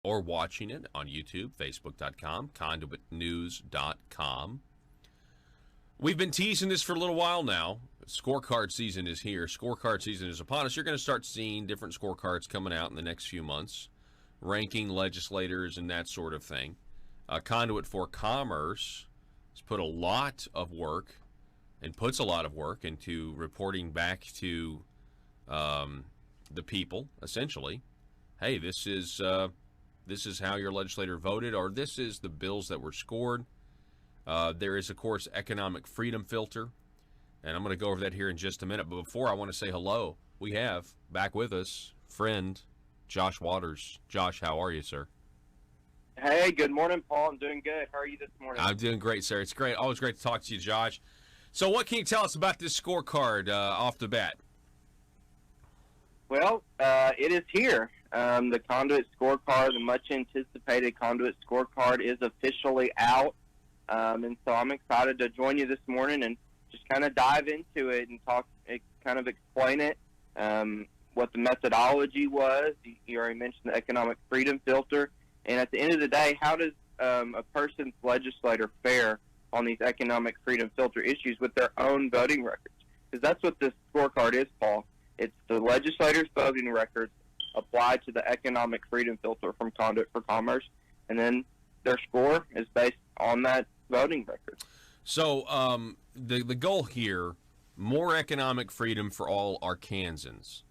or watching it on YouTube, Facebook.com, ConduitNews.com. We've been teasing this for a little while now. Scorecard season is here. Scorecard season is upon us. You're going to start seeing different scorecards coming out in the next few months, ranking legislators and that sort of thing. Conduit for Commerce has put a lot of work and puts a lot of work into reporting back to the people, essentially. Hey, this is how your legislator voted, or this is the bills that were scored. There is, of course, economic freedom filter, and I'm going to go over that here in just a minute. But before, I want to say hello. We have back with us friend Josh Waters. Josh, how are you, sir? Hey, good morning, Paul. I'm doing good. How are you this morning? I'm doing great, sir. It's great. Always great to talk to you, Josh. So what can you tell us about this scorecard off the bat? Well, it is here. The Conduit Scorecard, the much-anticipated Conduit Scorecard, is officially out. And so I'm excited to join you this morning and just kind of dive into it and kind of explain it, what the methodology was. You already mentioned the economic freedom filter. And at the end of the day, how does a person's legislator fare on these economic freedom filter issues with their own voting records? Because that's what this scorecard is, Paul. It's the legislator's voting records applied to the economic freedom filter from Conduit for Commerce, and then their score is based on that voting record. So the goal here, more economic freedom for all Arkansans.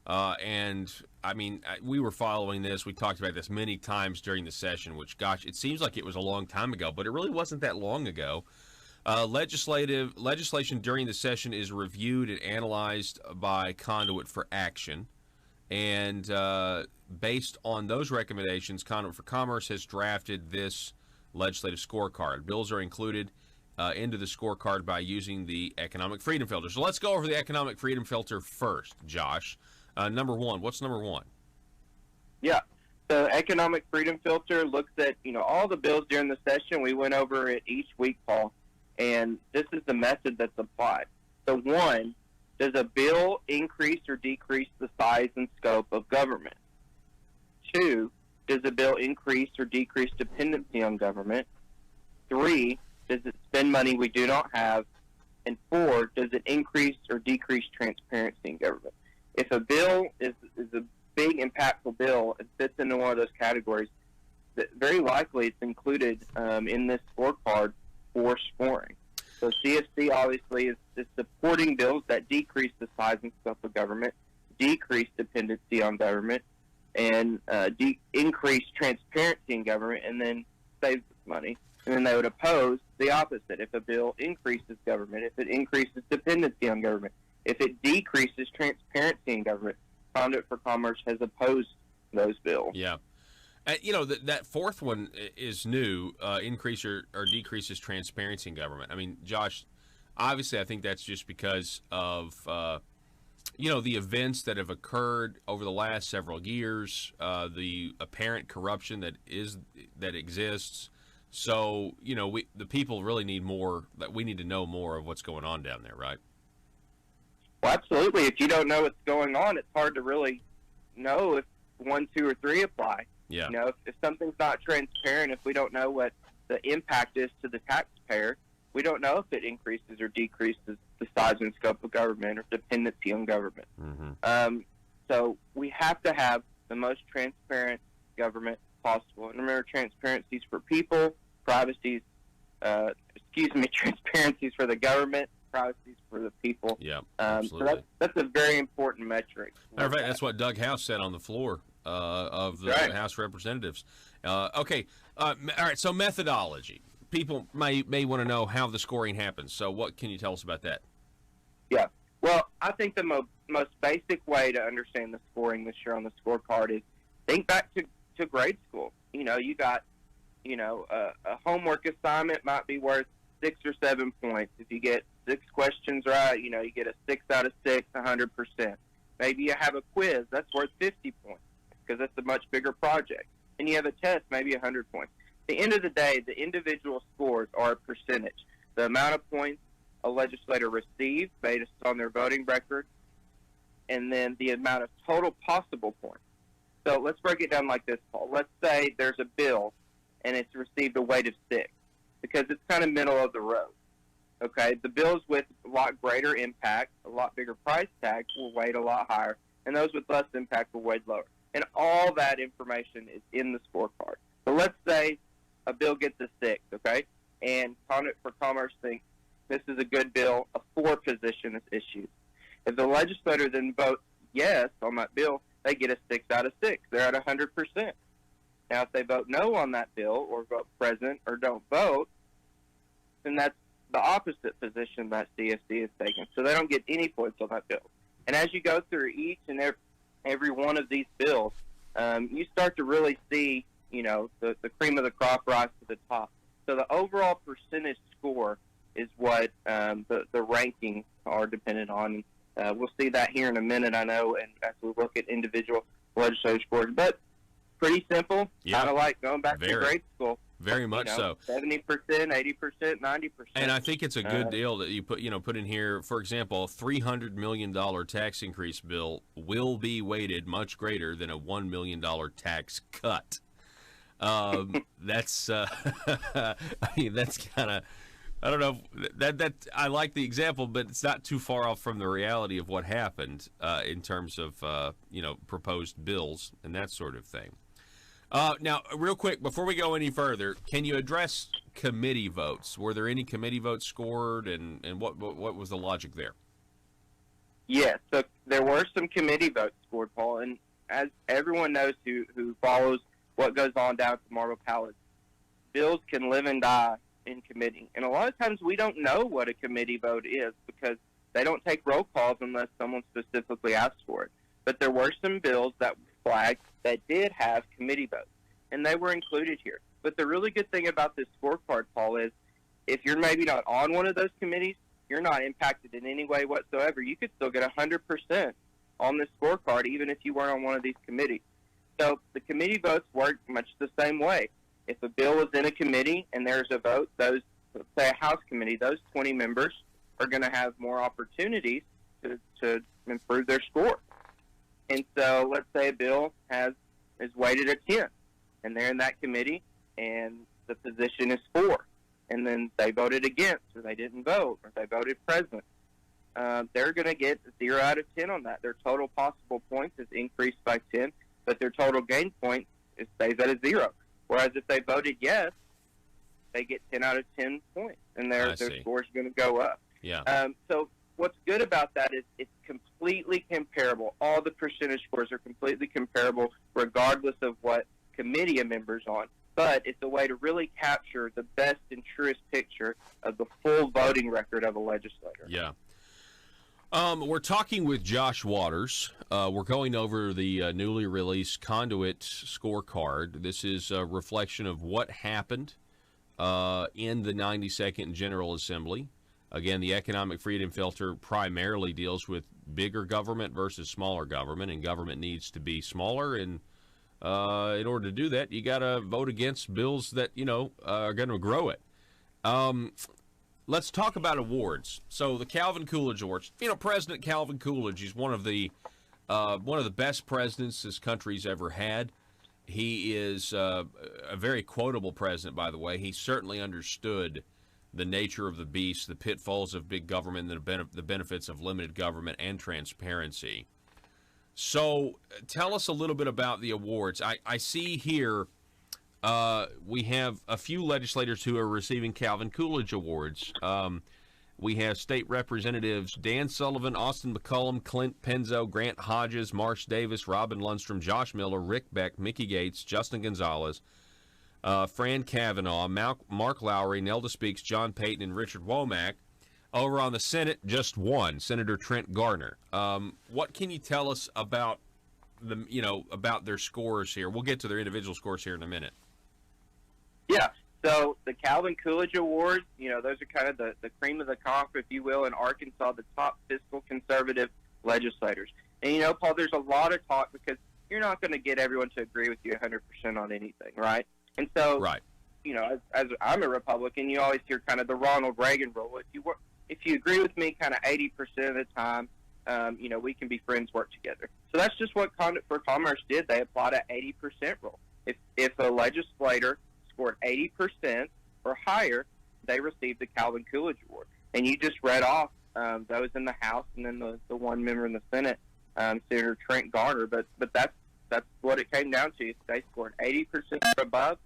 And, I mean, we were following this. We talked about this many times during the session, which, gosh, it seems like it was a long time ago, but it really wasn't that long ago. Legislation during the session is reviewed and analyzed by Conduit for Action. And based on those recommendations, Conduit for Commerce has drafted this legislative scorecard. Bills are included into the scorecard by using the economic freedom filter. So let's go over the economic freedom filter first, Josh. Number one, what's number one? Yeah, the economic freedom filter looks at, all the bills during the session. We went over it each week, Paul, and this is the method that's applied. So one, does a bill increase or decrease the size and scope of government? Two, does a bill increase or decrease dependency on government? Three, does it spend money we do not have? And four, does it increase or decrease transparency in government? If a bill is a big, impactful bill and fits into one of those categories, very likely it's included in this scorecard for scoring. So CFC obviously is supporting bills that decrease the size and scope of government, decrease dependency on government, and increase transparency in government, and then saves money. And then they would oppose the opposite. If a bill increases government, if it increases dependency on government, if it decreases transparency in government, Conduit for Commerce has opposed those bills. Yeah. That fourth one is new, increase or decreases transparency in government. I mean, Josh, obviously I think that's just because of, the events that have occurred over the last several years, the apparent corruption that exists. So, the people really need more, that we need to know more of what's going on down there, right? Well, absolutely. If you don't know what's going on, it's hard to really know if 1, 2, or 3 apply. Yeah. If something's not transparent, if we don't know what the impact is to the taxpayer, we don't know if it increases or decreases the size and scope of government or dependency on government. Mm-hmm. So we have to have the most transparent government possible. And remember, transparencies for people, transparencies for the government, privacies for the people. Yeah, absolutely. So that's a very important metric. Matter of fact, that's what Doug House said on the floor of the House of Representatives. Okay, all right, so methodology. People may want to know how the scoring happens. So what can you tell us about that? Yeah, well, I think the most basic way to understand the scoring this year on the scorecard is think back to grade school. You got, a homework assignment might be worth 6 or 7 points. If you get 6 questions right, you get a 6 out of 6, 100%. Maybe you have a quiz, that's worth 50 points because it's a much bigger project. And you have a test, maybe 100 points. At the end of the day, the individual scores are a percentage. The amount of points a legislator receives based on their voting record, and then the amount of total possible points. So let's break it down like this, Paul. Let's say there's a bill, and it's received a weight of 6 because it's kind of middle of the road. Okay, the bills with a lot greater impact, a lot bigger price tag will weight a lot higher, and those with less impact will weight lower. And all that information is in the scorecard. So let's say a bill gets a 6, okay, and Conduit for Commerce thinks this is a good bill, a 4 position is issued. If the legislator then votes yes on that bill, they get a 6 out of 6. They're at 100%. Now, if they vote no on that bill or vote present or don't vote, then that's the opposite position that CFC is taking. So they don't get any points on that bill. And as you go through each and every one of these bills, you start to really see, the cream of the crop rise to the top. So the overall percentage score is what the rankings are dependent on. We'll see that here in a minute, I know, and as we look at individual legislative scores. But pretty simple, kind of like going back to grade school. Very much so. 70%, 80%, 90%. And I think it's a good deal that you put in here. For example, a $300 million tax increase bill will be weighted much greater than a $1 million tax cut. That's that's kind of, I don't know, that I like the example, but it's not too far off from the reality of what happened in terms of proposed bills and that sort of thing. Now, real quick, before we go any further, can you address committee votes? Were there any committee votes scored, and what was the logic there? Yes, so there were some committee votes scored, Paul, and as everyone knows who follows what goes on down at the Marble Palace, bills can live and die in committee. And a lot of times we don't know what a committee vote is because they don't take roll calls unless someone specifically asks for it. But there were some bills that were flagged that did have committee votes, and they were included here. But the really good thing about this scorecard, Paul, is if you're maybe not on one of those committees, you're not impacted in any way whatsoever. You could still get 100% on this scorecard even if you weren't on one of these committees. So the committee votes work much the same way. If a bill is in a committee and there's a vote, let's say a House committee, those 20 members are going to have more opportunities to improve their score. And so let's say a bill is weighted at 10, and they're in that committee, and the position is 4, and then they voted against, or they didn't vote, or they voted present. They're going to get 0 out of 10 on that. Their total possible points is increased by 10, but their total gain point stays at a 0. Whereas if they voted yes, they get 10 out of 10 points, and their score is going to go up. Yeah. So what's good about that is it's completely comparable. All the percentage scores are completely comparable regardless of what committee a member's on. But it's a way to really capture the best and truest picture of the full voting record of a legislator. Yeah. We're talking with Josh Waters. We're going over the newly released Conduit Scorecard. This is a reflection of what happened in the 92nd General Assembly. Again, the economic freedom filter primarily deals with bigger government versus smaller government, and government needs to be smaller. And in order to do that, you got to vote against bills that, are going to grow it. Let's talk about awards. So the Calvin Coolidge Awards. President Calvin Coolidge, he's one of the best presidents this country's ever had. He is a very quotable president, by the way. He certainly understood the nature of the beast, the pitfalls of big government, the benefits of limited government and transparency. So tell us a little bit about the awards. I see here we have a few legislators who are receiving Calvin Coolidge Awards. We have state representatives Dan Sullivan, Austin McCullum, Clint Penzo, Grant Hodges, Marsh Davis, Robin Lundstrom, Josh Miller, Rick Beck, Mickey Gates, Justin Gonzalez, Fran Kavanaugh, Mark Lowry, Nelda Speaks, John Payton, and Richard Womack. Over on the Senate, just one, Senator Trent Gardner. What can you tell us about about their scores here? We'll get to their individual scores here in a minute. Yeah. So the Calvin Coolidge Awards, those are kind of the cream of the crop, if you will, in Arkansas, the top fiscal conservative legislators. And, Paul, there's a lot of talk because you're not going to get everyone to agree with you 100% on anything, right? And so, right. As I'm a Republican, you always hear kind of the Ronald Reagan rule. If you agree with me kind of 80% of the time, we can be friends, work together. So that's just what Conduit for Commerce did. They applied an 80% rule. If a legislator scored 80% or higher, they received the Calvin Coolidge Award. And you just read off those in the House and then the one member in the Senate, Senator Trent Garner. But that's what it came down to. If they scored 80% or above,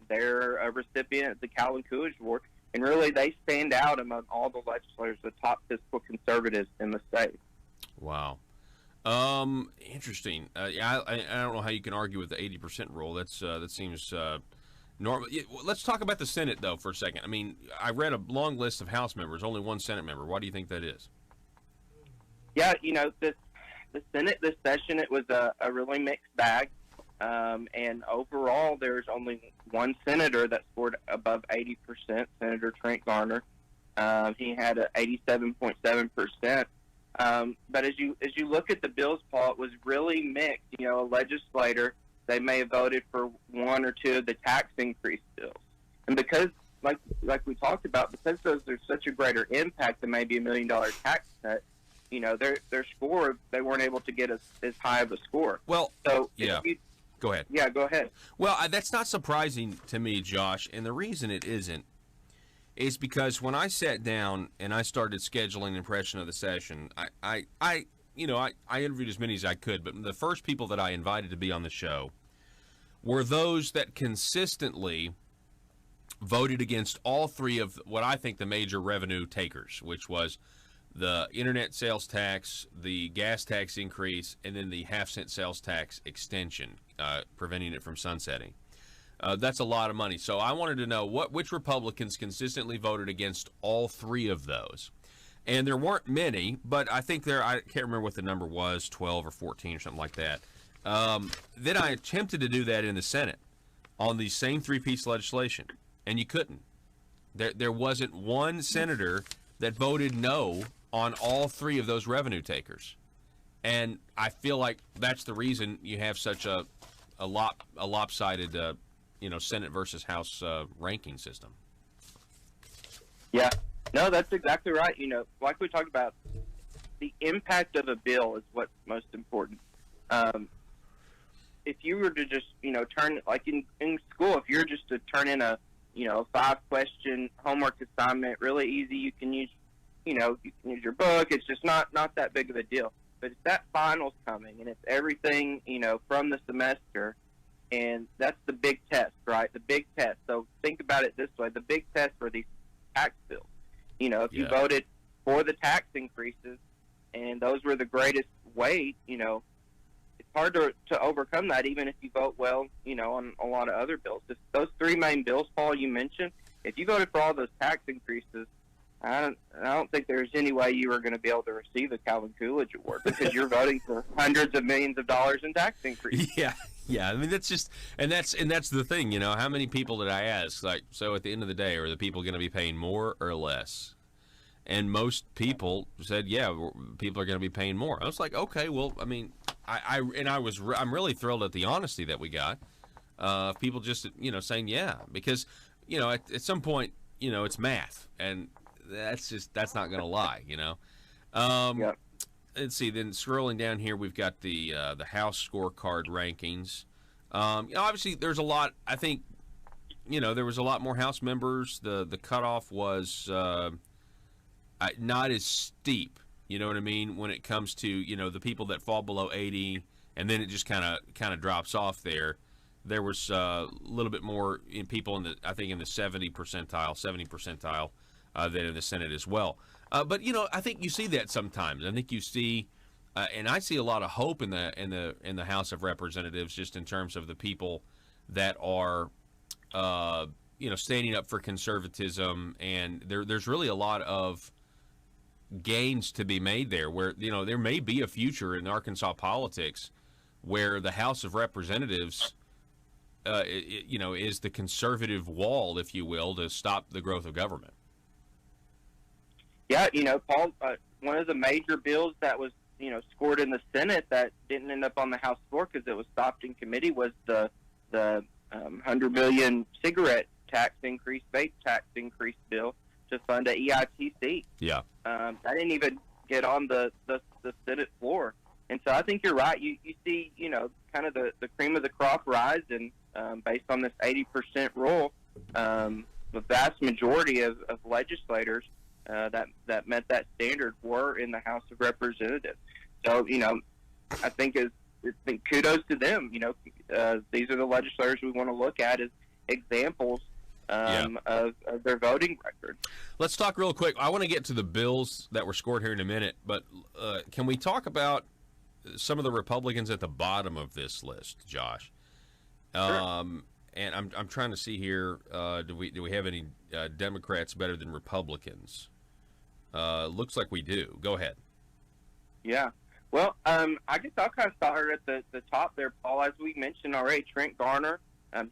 they're a recipient of the Calvin Coolidge Award. And really, they stand out among all the legislators, the top fiscal conservatives in the state. Wow. Interesting. I don't know how you can argue with the 80% rule. That seems normal. Let's talk about the Senate, though, for a second. I mean, I read a long list of House members, only one Senate member. Why do you think that is? Yeah, the Senate this session, it was a really mixed bag. And overall, there's only one senator that scored above 80%, Senator Trent Garner. He had an 87.7%. But as you look at the bills, Paul, it was really mixed. A legislator, they may have voted for one or two of the tax increase bills. And because, like we talked about, because those are such a greater impact than maybe $1 million tax cut, their score, they weren't able to get as high of a score. Well, so yeah. Go ahead. Yeah, go ahead. Well, that's not surprising to me, Josh, and the reason it isn't is because when I sat down and I started scheduling impression of the session, I interviewed as many as I could, but the first people that I invited to be on the show were those that consistently voted against all three of what I think the major revenue takers, which was the internet sales tax, the gas tax increase, and then the half-cent sales tax extension, preventing it from sunsetting. That's a lot of money. So I wanted to know which Republicans consistently voted against all three of those. And there weren't many, but I think I can't remember what the number was, 12 or 14 or something like that. Then I attempted to do that in the Senate on the same three-piece legislation, and you couldn't. There wasn't one senator that voted no on all three of those revenue takers. And I feel like that's the reason you have such a lopsided Senate versus House ranking system. Yeah. No, that's exactly right. Like we talked about, the impact of a bill is what's most important. If you were to just, turn, like in school, if you're just to turn in a 5-question homework assignment, really easy, you can use your book. It's just not that big of a deal. But it's that final's coming, and it's everything, from the semester, and that's the big test, right? The big test. So think about it this way. The big test for these tax bills. If you voted for the tax increases, and those were the greatest weight, it's hard to overcome that, even if you vote well, on a lot of other bills. Just those three main bills, Paul, you mentioned, if you voted for all those tax increases, I don't think there's any way you are going to be able to receive the Calvin Coolidge Award because you're voting for hundreds of millions of dollars in tax increases. Yeah. I mean, that's just, and that's the thing. How many people did I ask? Like, so at the end of the day, are the people going to be paying more or less? And most people said, yeah, people are going to be paying more. I was like, okay, well, I mean, I'm really thrilled at the honesty that we got. People just, saying yeah, because, at some point, it's math, and that's not going to lie, Yep. Let's see. Then scrolling down here, we've got the House scorecard rankings. Obviously, there's a lot. I think, there was a lot more House members. The cutoff was not as steep. You know what I mean? When it comes to the people that fall below 80, and then it just kind of drops off there. There was a little bit more people in the 70 percentile. Than in the Senate as well. But I think you see that sometimes. I think you see, and I see a lot of hope in the House of Representatives, just in terms of the people that are, standing up for conservatism, and there's really a lot of gains to be made there. Where there may be a future in Arkansas politics where the House of Representatives, is the conservative wall, if you will, to stop the growth of government. Yeah, Paul, one of the major bills that was, scored in the Senate that didn't end up on the House floor because it was stopped in committee was the 100 million cigarette tax increase, vape tax increase bill to fund a EITC. Yeah. That didn't even get on the the Senate floor. And so I think you're right. You see, kind of the cream of the crop rise, and based on this 80% rule, the vast majority of legislators that met that standard were in the House of Representatives. So, I think kudos to them. These are the legislators we want to look at as examples of their voting record. Let's talk real quick. I want to get to the bills that were scored here in a minute, but can we talk about some of the Republicans at the bottom of this list, Josh? Sure. And I'm trying to see here. Do we have any Democrats better than Republicans? Looks like we do. Go ahead. Yeah. Well, I guess I'll kind of start at the top there, Paul. As we mentioned already, Trent Garner,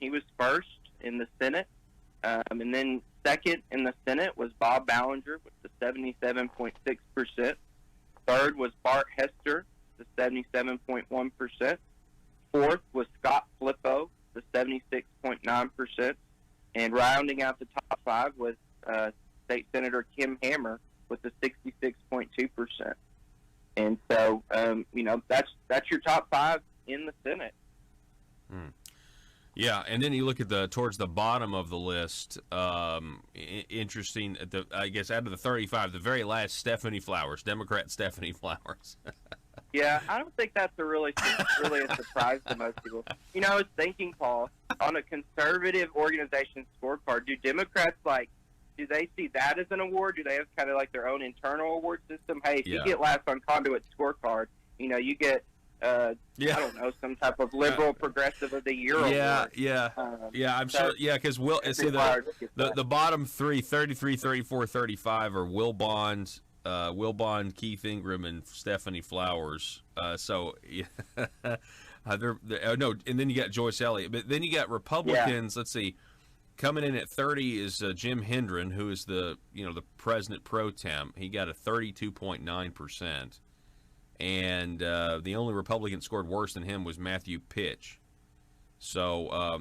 he was first in the Senate. And then second in the Senate was Bob Ballinger with the 77.6%. Third was Bart Hester, the 77.1%. Fourth was Scott Flippo, the 76.9%. And rounding out the top five was State Senator Kim Hammer with the 66.2%. And so, that's your top five in the Senate. Yeah, and then you look at towards the bottom of the list. Interesting. I guess out of the 35, the very last, Stephanie Flowers, Democrat Stephanie Flowers. Yeah, I don't think that's really a surprise to most people. I was thinking, Paul, on a conservative organization scorecard, do Democrats do they see that as an award? Do they have kind of like their own internal award system? Hey, if you get last on Conduit scorecard, you get I don't know, some type of liberal progressive of the year award. I'm sure. Yeah, because see the bottom three, 33, 34, 35 are Will Bond, Keith Ingram, and Stephanie Flowers. No, and then you got Joyce Elliott. But then you got Republicans. Let's see. Coming in at 30 is Jim Hendren, who is the president pro tem. He got a 32.9%, and the only Republican scored worse than him was Matthew Pitch. So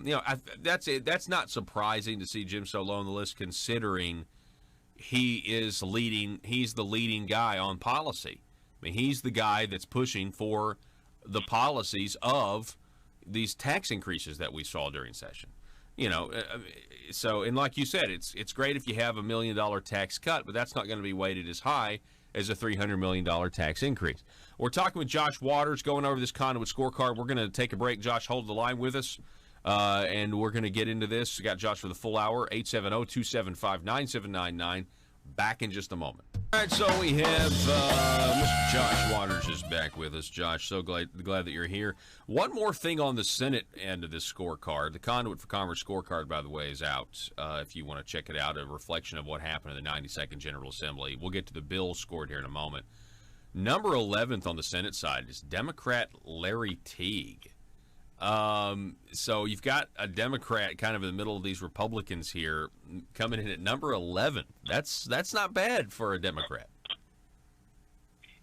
that's it. That's not surprising to see Jim so low on the list, considering he's the leading guy on policy. I mean, he's the guy that's pushing for the policies of these tax increases that we saw during session. So, and like you said, it's great if you have $1 million tax cut, but that's not going to be weighted as high as a $300 million tax increase. We're talking with Josh Waters, going over this Conduit scorecard. We're going to take a break. Josh, hold the line with us, and we're going to get into this. We got Josh for the full hour, 870-275-9799. Back in just a moment. All right, so we have Mr. Josh Waters is back with us. Josh, so glad that you're here. One more thing on the Senate end of this scorecard. The Conduit for Commerce scorecard, by the way, is out. If you want to check it out, a reflection of what happened in the 92nd General Assembly. We'll get to the bills scored here in a moment. Number 11th on the Senate side is Democrat Larry Teague. So you've got a Democrat kind of in the middle of these Republicans here, coming in at number 11. That's not bad for a Democrat.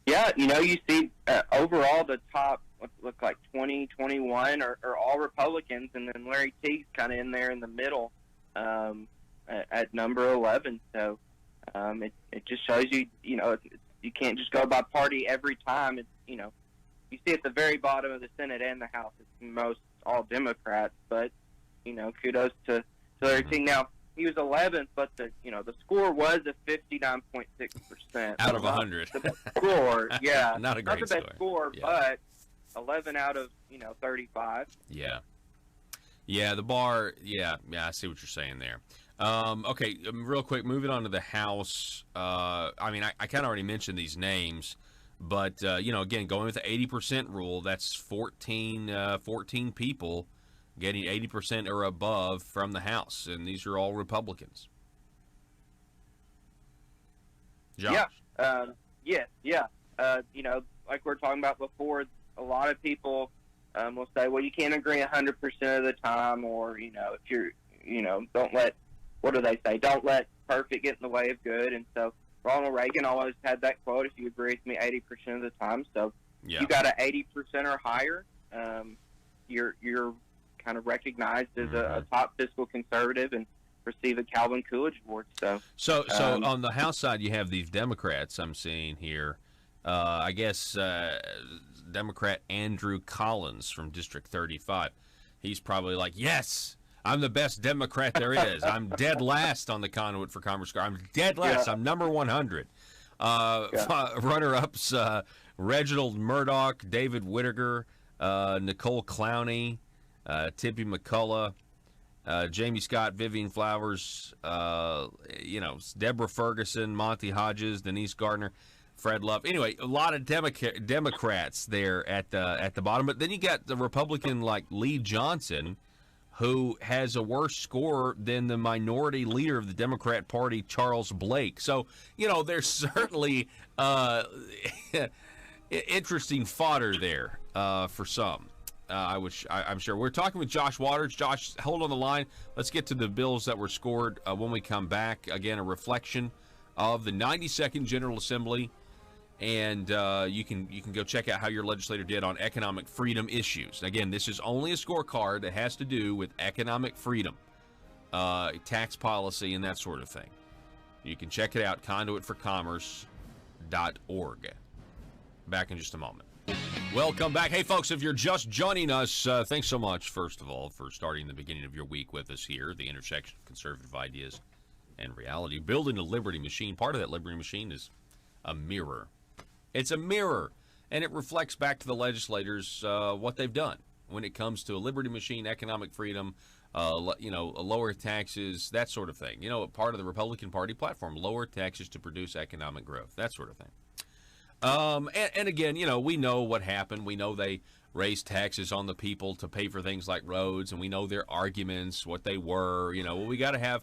Yeah, you see overall the top look like 20, 21 are all Republicans, and then Larry Teague's kind of in there in the middle at number 11. So it just shows you, you can't just go by party every time. It's, you see at the very bottom of the Senate and the House, it's most all Democrats. But kudos to Larry Teague. Now he was 11th, but the score was a 59.6% out of 100. The best score, yeah, not a great not the best score, yeah. But 11 out of 35. Yeah, the bar. Yeah, I see what you're saying there. Okay, real quick, moving on to the House. I kind of already mentioned these names. But, again, going with the 80% rule, that's 14 people getting 80% or above from the House. And these are all Republicans. Josh? Yeah. Like we were talking about before, a lot of people will say, well, you can't agree 100% of the time. Or, if you're, don't let, what do they say? Don't let perfect get in the way of good. And so Ronald Reagan always had that quote, if you agree with me 80% of the time. So you got an 80% or higher, you're kind of recognized as a top fiscal conservative and receive a Calvin Coolidge Award. So on the House side, you have these Democrats I'm seeing here, I guess Democrat Andrew Collins from District 35. He's probably like, yes, I'm the best Democrat there is. I'm dead last on the Conduit for Commerce score. I'm dead last. I'm number 100. Runner-ups, Reginald Murdoch, David Whittaker, Nicole Clowney, Tippy McCullough, Jamie Scott, Vivian Flowers, Deborah Ferguson, Monty Hodges, Denise Gardner, Fred Love. Anyway, a lot of Democrats there at the bottom. But then you got the Republican like Lee Johnson, who has a worse score than the minority leader of the Democrat Party, Charles Blake. So, there's certainly interesting fodder there for some. I'm sure. We're talking with Josh Waters. Josh, hold on the line. Let's get to the bills that were scored when we come back. Again, a reflection of the 92nd General Assembly. And you can go check out how your legislator did on economic freedom issues. Again, this is only a scorecard that has to do with economic freedom, tax policy, and that sort of thing. You can check it out, conduitforcommerce.org. Back in just a moment. Welcome back. Hey, folks, if you're just joining us, thanks so much, first of all, for starting the beginning of your week with us here, the intersection of conservative ideas and reality. Building a liberty machine. Part of that liberty machine is a mirror. It's a mirror, and it reflects back to the legislators what they've done when it comes to a liberty machine, economic freedom, lower taxes, that sort of thing. Part of the Republican Party platform, lower taxes to produce economic growth, that sort of thing. And again, we know what happened. We know they raised taxes on the people to pay for things like roads, and we know their arguments, what they were. We got to have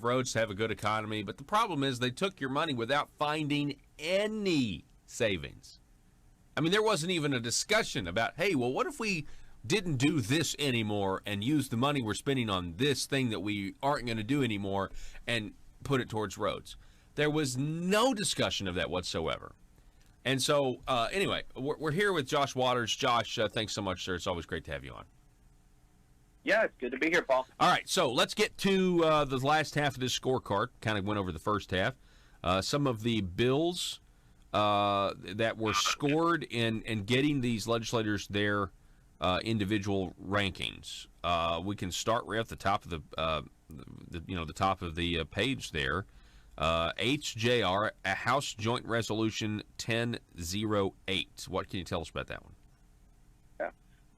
roads to have a good economy. But the problem is they took your money without finding any savings. I mean, there wasn't even a discussion about, hey, well, what if we didn't do this anymore and use the money we're spending on this thing that we aren't going to do anymore and put it towards roads? There was no discussion of that whatsoever. And so, anyway, we're here with Josh Waters. Josh, thanks so much, sir. It's always great to have you on. Yeah, it's good to be here, Paul. All right, so let's get to the last half of this scorecard. Kind of went over the first half. Some of the bills that were scored in getting these legislators their individual rankings. We can start right at the top of the top of the page there. HJR, a House Joint Resolution 1008. What can you tell us about that one? Yeah.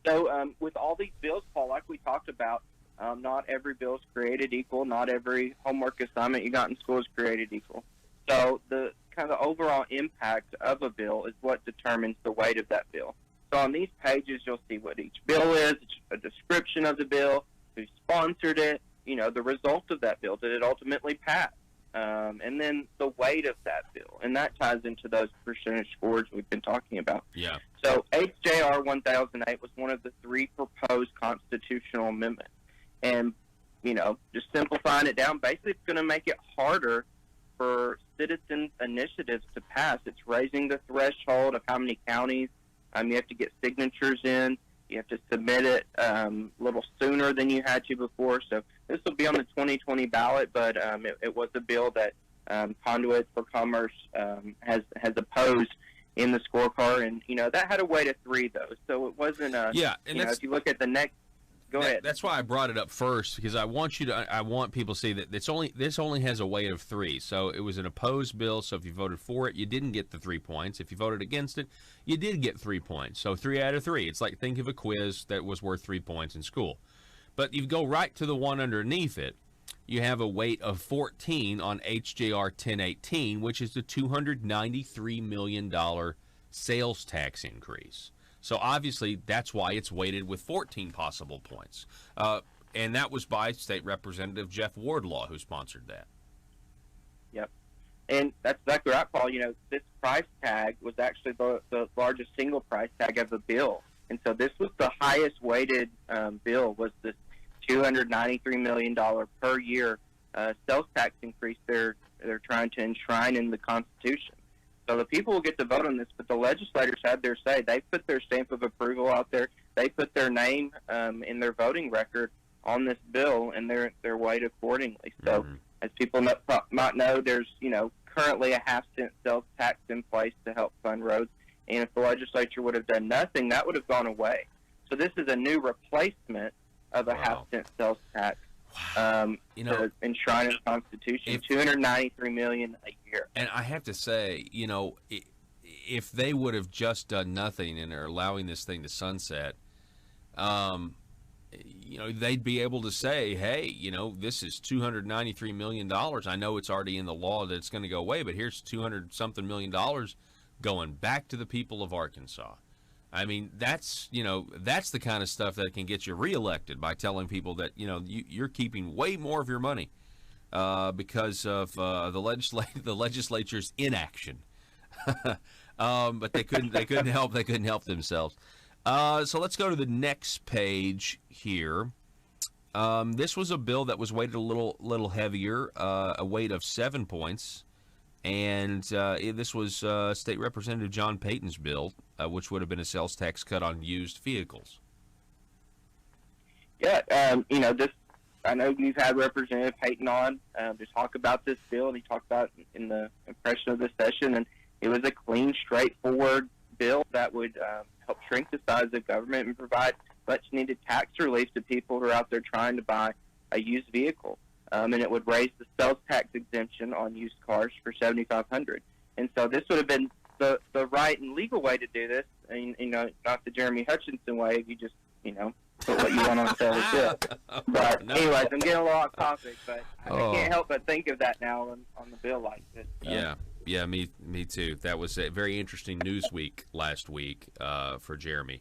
So with all these bills, Paul, like we talked about, not every bill is created equal. Not every homework assignment you got in school is created equal. So the kind of overall impact of a bill is what determines the weight of that bill. So on these pages, you'll see what each bill is, a description of the bill, who sponsored it, the result of that bill. Did it ultimately pass? And then the weight of that bill. And that ties into those percentage scores we've been talking about. Yeah. So HJR 1008 was one of the 3 proposed constitutional amendments. And, just simplifying it down, basically it's going to make it harder for citizen initiatives to pass. It's raising the threshold of how many counties you have to get signatures in. You have to submit it a little sooner than you had to before. So this will be on the 2020 ballot, but it was a bill that Conduit for Commerce has opposed in the scorecard. And, that had a weight of 3, though. So it wasn't a, if you look at the next, go ahead. That's why I brought it up first, because I want people to see that this only has a weight of 3. So it was an opposed bill. So if you voted for it, you didn't get the 3 points. If you voted against it, you did get 3 points. So 3 out of 3. It's like, think of a quiz that was worth 3 points in school. But you go right to the one underneath it, you have a weight of 14 on HJR 1018, which is the $293 million sales tax increase. So obviously that's why it's weighted with 14 possible points. And that was by State Representative Jeff Wardlaw, who sponsored that. Yep. And that's exactly right, Paul. This price tag was actually the largest single price tag of the bill. And so this was the highest weighted bill, was this $293 million per year sales tax increase they're trying to enshrine in the Constitution. So the people will get to vote on this, but the legislators had their say. They put their stamp of approval out there. They put their name in their voting record on this bill, and they're weighed accordingly. So as people might know, there's currently a half-cent sales tax in place to help fund roads. And if the legislature would have done nothing, that would have gone away. So this is a new replacement of a half-cent sales tax. To enshrine in the Constitution, $293 million a year. And I have to say, if they would have just done nothing and are allowing this thing to sunset, they'd be able to say, hey, this is $293 million. I know it's already in the law that it's going to go away, but here's $200-something million going back to the people of Arkansas. I mean, that's the kind of stuff that can get you reelected, by telling people that, you're keeping way more of your money because of the legislature's inaction. But they couldn't help themselves. So let's go to the next page here. This was a bill that was weighted a little heavier, a weight of 7 points. And this was State Representative John Payton's bill, which would have been a sales tax cut on used vehicles. Yeah, this. I know you've had Representative Payton on to talk about this bill, and he talked about it in the impression of the session, and it was a clean, straightforward bill that would help shrink the size of government and provide much-needed tax relief to people who are out there trying to buy a used vehicle. And it would raise the sales tax exemption on used cars for $7,500. And so this would have been the right and legal way to do this, and not the Jeremy Hutchinson way. You just put what you want on sale as bill. But anyways, I'm getting a little off topic, but I can't help but think of that now on the bill like this. Yeah, me too. That was a very interesting news week last week for Jeremy.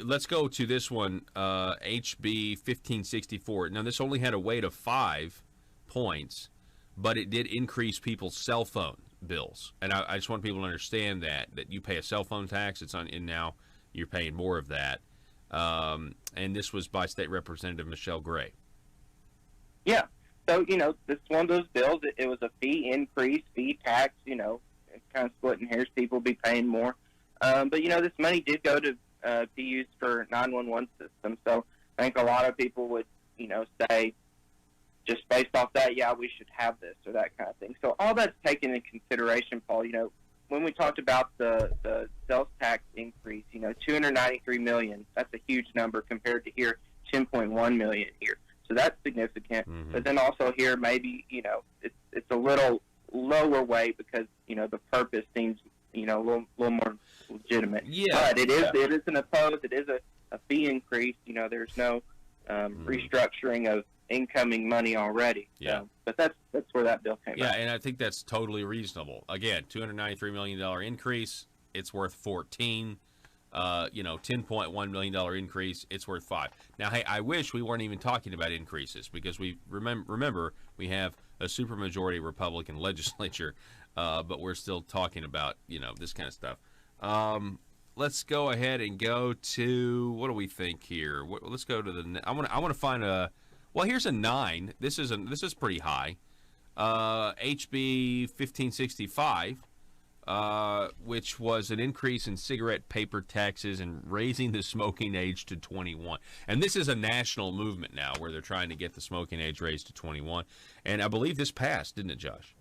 Let's go to this one, HB 1564. Now, this only had a weight of 5 points, but it did increase people's cell phone bills. And I just want people to understand that you pay a cell phone tax. It's on, and now you're paying more of that. And this was by State Representative Michelle Gray. Yeah. So, this is one of those bills. It was a fee increase, fee tax, it's kind of splitting hairs. People be paying more. But, this money did go to be used for 911 systems. So I think a lot of people would, say, just based off that, yeah, we should have this or that kind of thing. So all that's taken into consideration, Paul. When we talked about the sales tax increase, $293 million, that's a huge number compared to here, $10.1 million here. So that's significant. Mm-hmm. But then also here, maybe, it's a little lower weight because, the purpose seems, a little more legitimate. Yeah. But it is an opposed. It is a fee increase. There's no restructuring of incoming money already. Yeah. So, but that's where that bill came out. Yeah, and I think that's totally reasonable. Again, $293 million increase. It's worth 14. $10.1 million increase. It's worth 5. Now, hey, I wish we weren't even talking about increases because we remember we have a supermajority Republican legislature, but we're still talking about this kind of stuff. Let's go ahead and go to, what do we think here? Let's go to the. I want to find a. Well, here's a 9. This is pretty high. HB 1565. Which was an increase in cigarette paper taxes and raising the smoking age to 21. And this is a national movement now where they're trying to get the smoking age raised to 21. And I believe this passed, didn't it, Josh?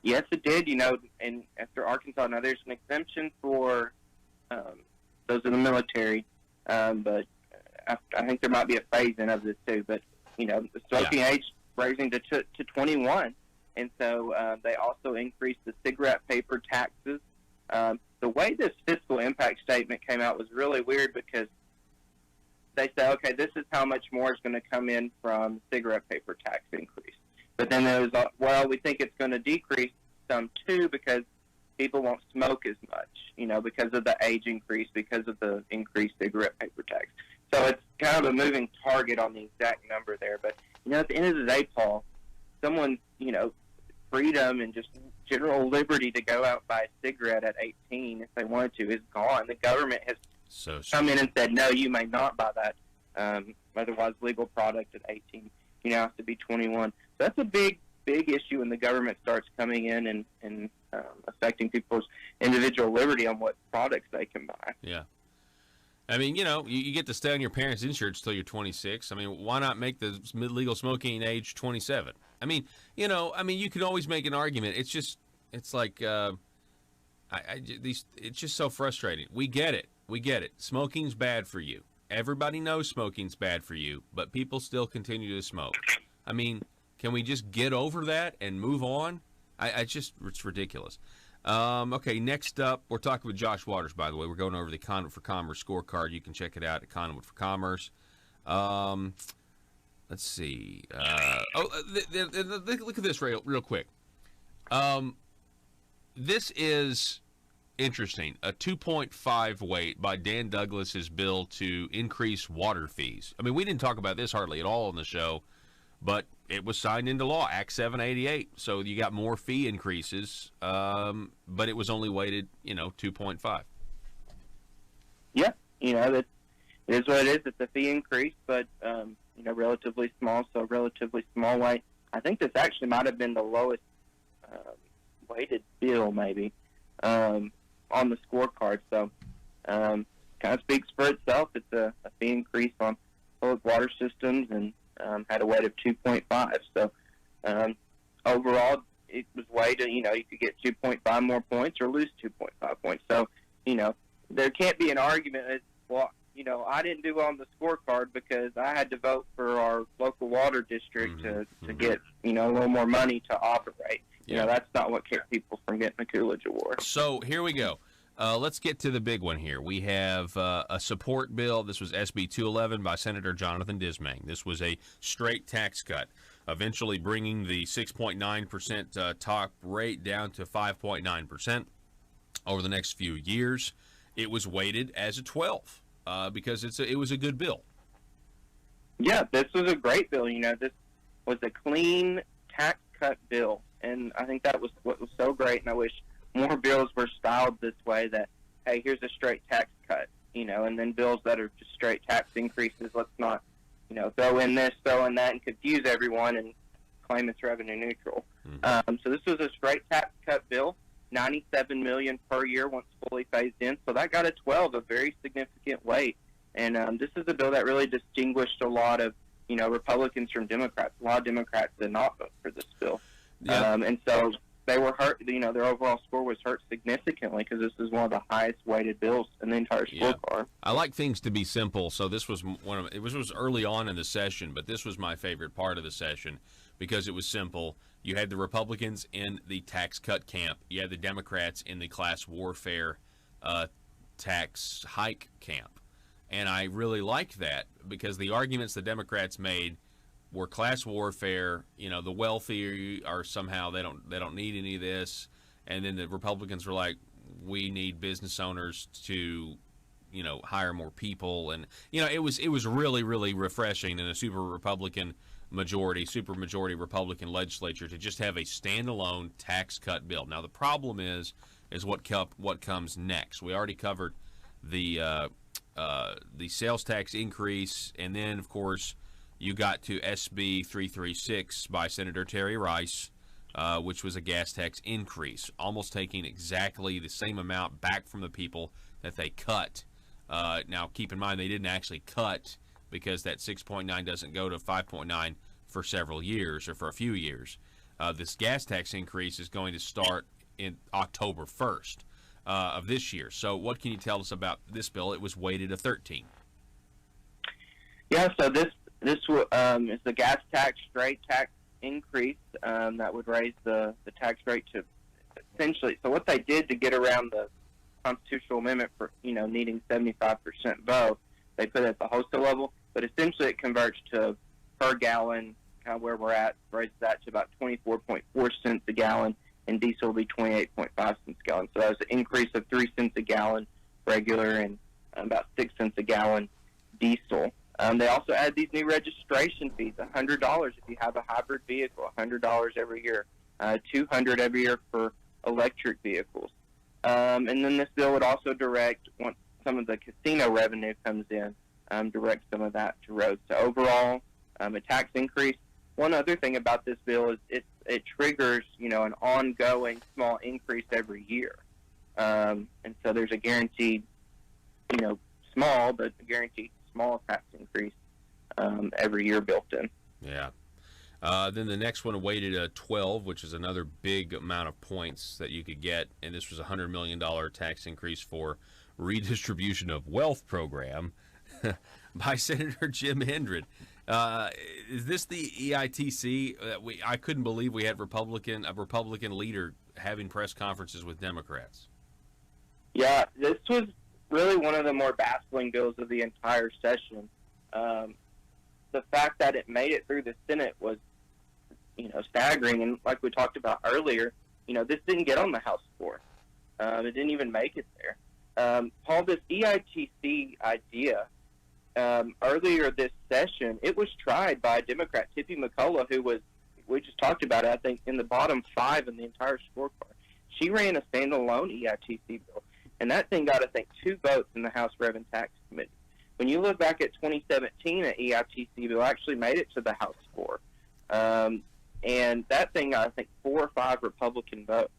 Yes, it did. And after Arkansas, now there's an exemption for those in the military, but I think there might be a phase-in of this too. But, the smoking age raising to 21. And so they also increased the cigarette paper taxes. The way this fiscal impact statement came out was really weird because they say, okay, this is how much more is going to come in from cigarette paper tax increase. But then there was, well, we think it's going to decrease some too because people won't smoke as much, because of the age increase, because of the increased cigarette paper tax. So it's kind of a moving target on the exact number there. But, at the end of the day, Paul, someone's, freedom and just general liberty to go out and buy a cigarette at 18 if they wanted to is gone. The government has come in and said, no, you may not buy that otherwise legal product at 18. You now have to be 21. So that's a big issue when the government starts coming in and affecting people's individual liberty on what products they can buy. Yeah. I mean, you get to stay on your parents' insurance till you're 26. I mean, why not make the legal smoking age 27? I mean, you can always make an argument. It's like, it's just so frustrating. We get it. Smoking's bad for you. Everybody knows smoking's bad for you, but people still continue to smoke. I mean, can we just get over that and move on? It's ridiculous. Okay, next up, we're talking with Josh Waters, by the way. We're going over the Conduit for Commerce scorecard. You can check it out at Conduit for Commerce. Let's see. Look at this real quick. This is interesting. A 2.5 weight by Dan Douglas's bill to increase water fees. I mean, we didn't talk about this hardly at all on the show, but it was signed into law, Act 788. So you got more fee increases, but it was only weighted, 2.5. Yeah, that it is what it is. It's a fee increase, but relatively small. So relatively small weight. I think this actually might have been the lowest weighted bill, maybe, on the scorecard. So kind of speaks for itself. It's a fee increase on public water systems, and had a weight of 2.5. So overall, it was weighted. You could get 2.5 more points or lose 2.5 points. So there can't be an argument that, well, I didn't do well on the scorecard because I had to vote for our local water district to get a little more money to operate. That's not what kept people from getting the Coolidge Award. So here we go. Let's get to the big one here. We have a support bill. This was SB 211 by Senator Jonathan Dismang. This was a straight tax cut, eventually bringing the 6.9% top rate down to 5.9% over the next few years. It was weighted as a 12 because it was a good bill. Yeah, this was a great bill. This was a clean tax cut bill, and I think that was what was so great, and I wish more bills were styled this way, that, hey, here's a straight tax cut, and then bills that are just straight tax increases, let's not, throw in this, throw in that, and confuse everyone and claim it's revenue neutral. So this was a straight tax cut bill, $97 million per year once fully phased in. So that got a 12, a very significant weight. And this is a bill that really distinguished a lot of, Republicans from Democrats. A lot of Democrats did not vote for this bill. Yeah. And so they were hurt. Their overall score was hurt significantly because this is one of the highest weighted bills in the entire scorecard. Yeah. I like things to be simple, so this was it was early on in the session, but this was my favorite part of the session because it was simple. You had the Republicans in the tax cut camp. You had the Democrats in the class warfare tax hike camp, and I really liked that because the arguments the Democrats made were class warfare. The wealthy are somehow they don't need any of this, and then the Republicans were like, we need business owners to hire more people, and it was really, really refreshing in a super majority Republican legislature to just have a standalone tax cut bill. Now the problem is what comes next. We already covered the sales tax increase, and then of course you got to SB 336 by Senator Terry Rice, which was a gas tax increase, almost taking exactly the same amount back from the people that they cut. Now, keep in mind, they didn't actually cut because that 6.9 doesn't go to 5.9 for several years or for a few years. This gas tax increase is going to start in October 1st of this year. So what can you tell us about this bill? It was weighted a 13. Yeah, so this is the gas tax straight tax increase that would raise the tax rate to essentially. So what they did to get around the constitutional amendment for needing 75% vote, they put it at the wholesale level, but essentially it converts to per gallon, kind of where we're at, raises that to about 24.4 cents a gallon, and diesel will be 28.5 cents a gallon. So that's an increase of 3 cents a gallon regular and about 6 cents a gallon diesel. They also add these new registration fees, $100 if you have a hybrid vehicle, $100 every year, $200 every year for electric vehicles. And then this bill would also direct, once some of the casino revenue comes in, direct some of that to roads. So overall, a tax increase. One other thing about this bill is it triggers, an ongoing small increase every year. And so there's a guaranteed, small, but a guaranteed small tax increase every year built in. Yeah. Then the next one weighted at 12, which is another big amount of points that you could get, and this was a $100 million tax increase for redistribution of wealth program by Senator Jim Hendren. Is this the EITC? I couldn't believe we had a Republican leader having press conferences with Democrats. Yeah, this was really one of the more baffling bills of the entire session. The fact that it made it through the Senate was, staggering. And like we talked about earlier, this didn't get on the House floor. It didn't even make it there. Paul, this EITC idea, earlier this session, it was tried by Democrat Tippy McCullough, who was, we just talked about it, I think, in the bottom 5 in the entire scorecard. She ran a standalone EITC bill, and that thing got, I think, 2 votes in the House Rev and Tax Committee. When you look back at 2017, an EITC bill actually made it to the House floor. And that thing got, I think, 4 or 5 Republican votes.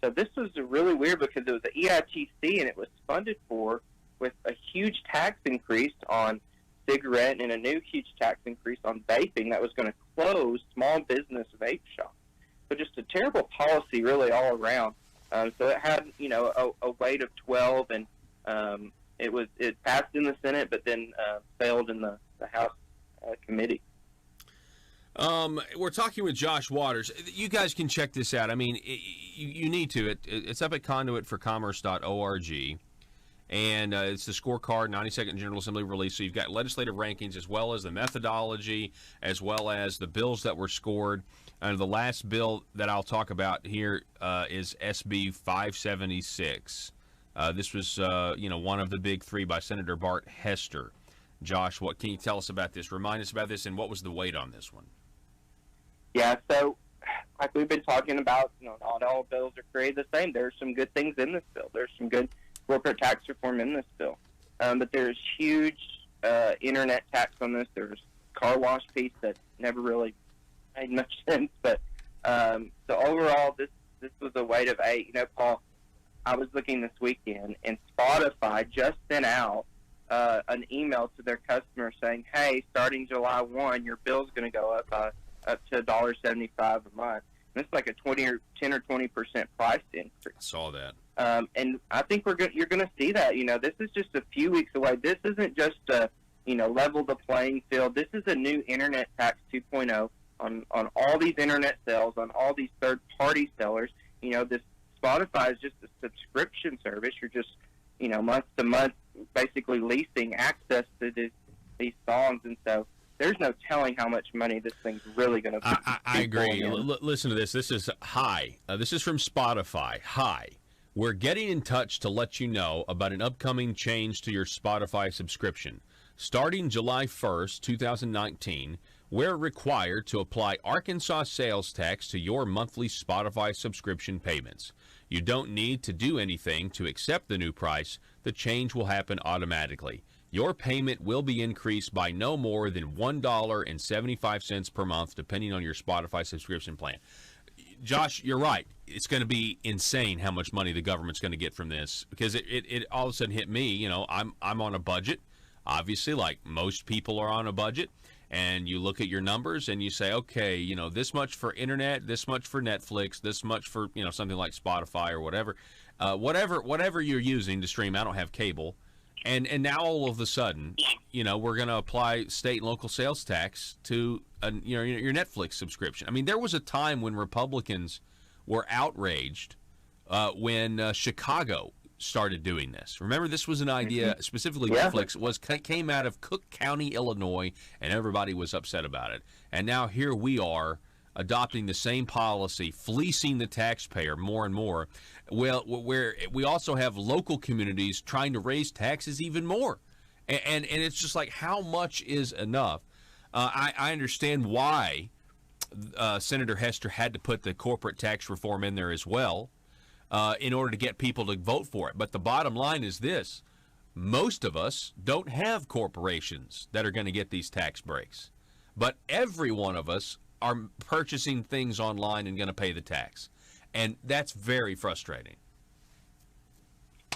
So this was really weird because it was the EITC, and it was funded for with a huge tax increase on cigarette and a new huge tax increase on vaping that was going to close small business vape shops. So just a terrible policy really all around. So it had, a weight of 12, and it passed in the Senate, but then failed in the House committee. We're talking with Josh Waters. You guys can check this out. I mean, you need to. It's up at conduitforcommerce.org. And it's the scorecard, 92nd General Assembly release. So you've got legislative rankings as well as the methodology, as well as the bills that were scored. And the last bill that I'll talk about here is SB 576. This was, one of the big 3 by Senator Bart Hester. Josh, what can you tell us about this? Remind us about this, and what was the weight on this one? Yeah, so like we've been talking about, not all bills are created the same. There's some good things in this bill. There's some good corporate tax reform in this bill. But there's huge internet tax on this. There's car wash piece that never really made much sense. But so overall, this was a weight of 8. Paul, I was looking this weekend, and Spotify just sent out an email to their customers saying, hey, starting July 1, your bill's going to go up to $1.75 a month. And it's like a 10 or 20% price increase. I saw that. And I think you're going to see that. This is just a few weeks away. This isn't just a, level the playing field. This is a new internet tax 2.0 on all these internet sales, on all these third-party sellers. This Spotify is just a subscription service. You're just, month to month, basically leasing access to these songs. And so there's no telling how much money this thing's really going to be. I agree. Listen to this. This is Hi. This is from Spotify. Hi. We're getting in touch to let you know about an upcoming change to your Spotify subscription. Starting July 1st, 2019, we're required to apply Arkansas sales tax to your monthly Spotify subscription payments. You don't need to do anything to accept the new price. The change will happen automatically. Your payment will be increased by no more than $1.75 per month, depending on your Spotify subscription plan. Josh, you're right. It's going to be insane how much money the government's going to get from this, because it all of a sudden hit me. I'm on a budget, obviously, like most people are on a budget, and you look at your numbers and you say, okay, this much for internet, this much for Netflix, this much for something like Spotify or whatever, whatever you're using to stream. I don't have cable. And now all of a sudden, we're going to apply state and local sales tax to your Netflix subscription. I mean, there was a time when Republicans were outraged when Chicago started doing this. Remember, this was an idea, specifically Netflix, came out of Cook County, Illinois, and everybody was upset about it. And now here we are adopting the same policy, fleecing the taxpayer more and more. Well, where we also have local communities trying to raise taxes even more. And it's just like, how much is enough? I understand why Senator Hester had to put the corporate tax reform in there as well in order to get people to vote for it. But the bottom line is this. Most of us don't have corporations that are going to get these tax breaks. But every one of us are purchasing things online and going to pay the tax. And that's very frustrating.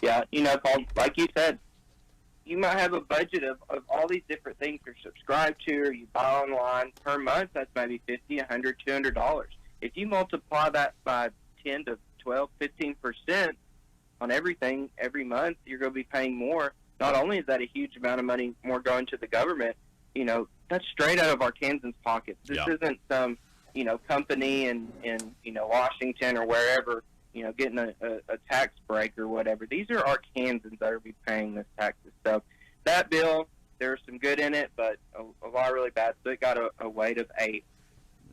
Yeah, Paul, like you said, you might have a budget of all these different things you're subscribed to or you buy online per month. That's maybe $50, $100, $200. If you multiply that by 10 to 12, 15% on everything every month, you're going to be paying more. Not only is that a huge amount of money more going to the government, that's straight out of our Kansans pockets. This isn't some, company in Washington or wherever, getting a tax break or whatever. These are our Kansans that are be paying this taxes. So that bill, there's some good in it, but a lot really bad. So it got a weight of 8.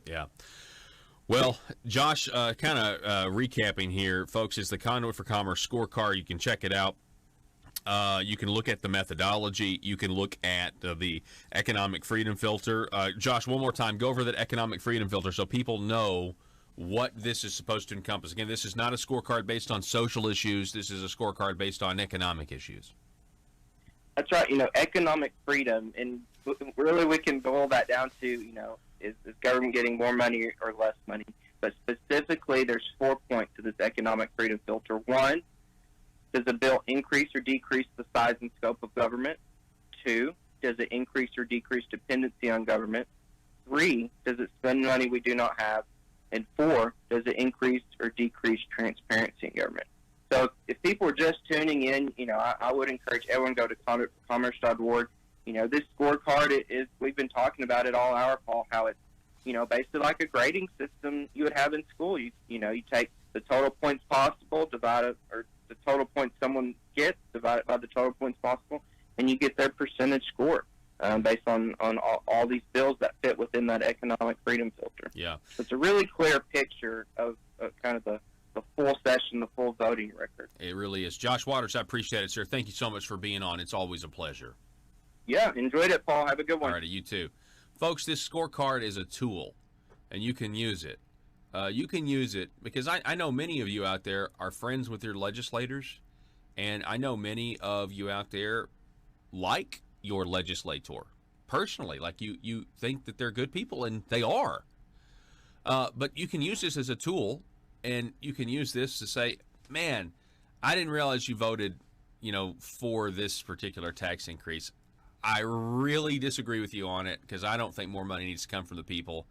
Yeah. Well, Josh, kind of recapping here, folks, is the Conduit for Commerce scorecard. You can check it out. You can look at the methodology. You can look at the economic freedom filter. Josh, one more time, go over that economic freedom filter so people know what this is supposed to encompass. Again, this is not a scorecard based on social issues. This is a scorecard based on economic issues. That's right. Economic freedom, and really we can boil that down to, is government getting more money or less money? But specifically, there's 4 points to this economic freedom filter. 1, does a bill increase or decrease the size and scope of government? 2, does it increase or decrease dependency on government? 3, does it spend money we do not have? And 4, does it increase or decrease transparency in government? So if people are just tuning in, I would encourage everyone to go to conduitforcommerce.org. This scorecard we've been talking about it all hour, Paul, how it's, basically like a grading system you would have in school. You take the total points possible, divide it, or the total points someone gets, divide it by the total points possible, and you get their percentage score based on all these bills that fit within that economic freedom filter. Yeah. So it's a really clear picture of kind of the full session, the full voting record. It really is. Josh Waters, I appreciate it, sir. Thank you so much for being on. It's always a pleasure. Yeah, enjoyed it, Paul. Have a good one. All right, you too. Folks, this scorecard is a tool, and you can use it. You can use it because I know many of you out there are friends with your legislators, and I know many of you out there like your legislator personally. Like you think that they're good people, and they are. But you can use this as a tool, and you can use this to say, man, I didn't realize you voted, for this particular tax increase. I really disagree with you on it because I don't think more money needs to come from the people.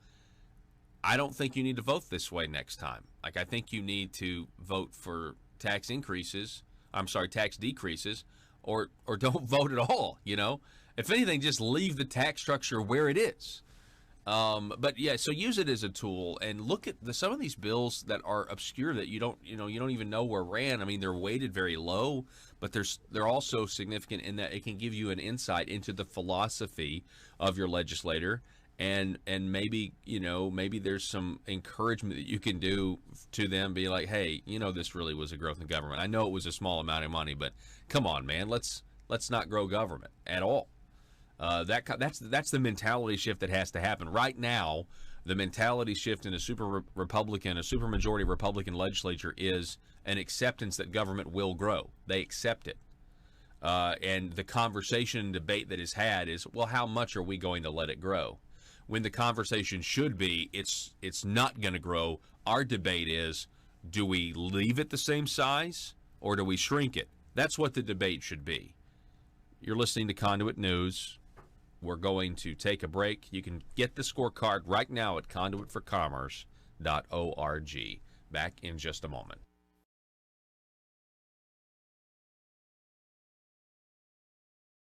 I don't think you need to vote this way next time. Like, I think you need to vote for tax decreases, or don't vote at all, If anything, just leave the tax structure where it is. But yeah, so use it as a tool and look at some of these bills that are obscure that you don't even know were ran. I mean, they're weighted very low, but they're also significant in that it can give you an insight into the philosophy of your legislator, and maybe there's some encouragement that you can do to them. Be like, hey, this really was a growth in government. I know it was a small amount of money, but come on, man, let's not grow government at all. That's the mentality shift that has to happen right now. The mentality shift in a supermajority Republican legislature is an acceptance that government will grow. They accept it, and the conversation and debate that is had is, well, how much are we going to let it grow? When the conversation should be, it's not going to grow. Our debate is, do we leave it the same size or do we shrink it? That's what the debate should be. You're listening to Conduit News. We're going to take a break. You can get the scorecard right now at conduitforcommerce.org. Back in just a moment.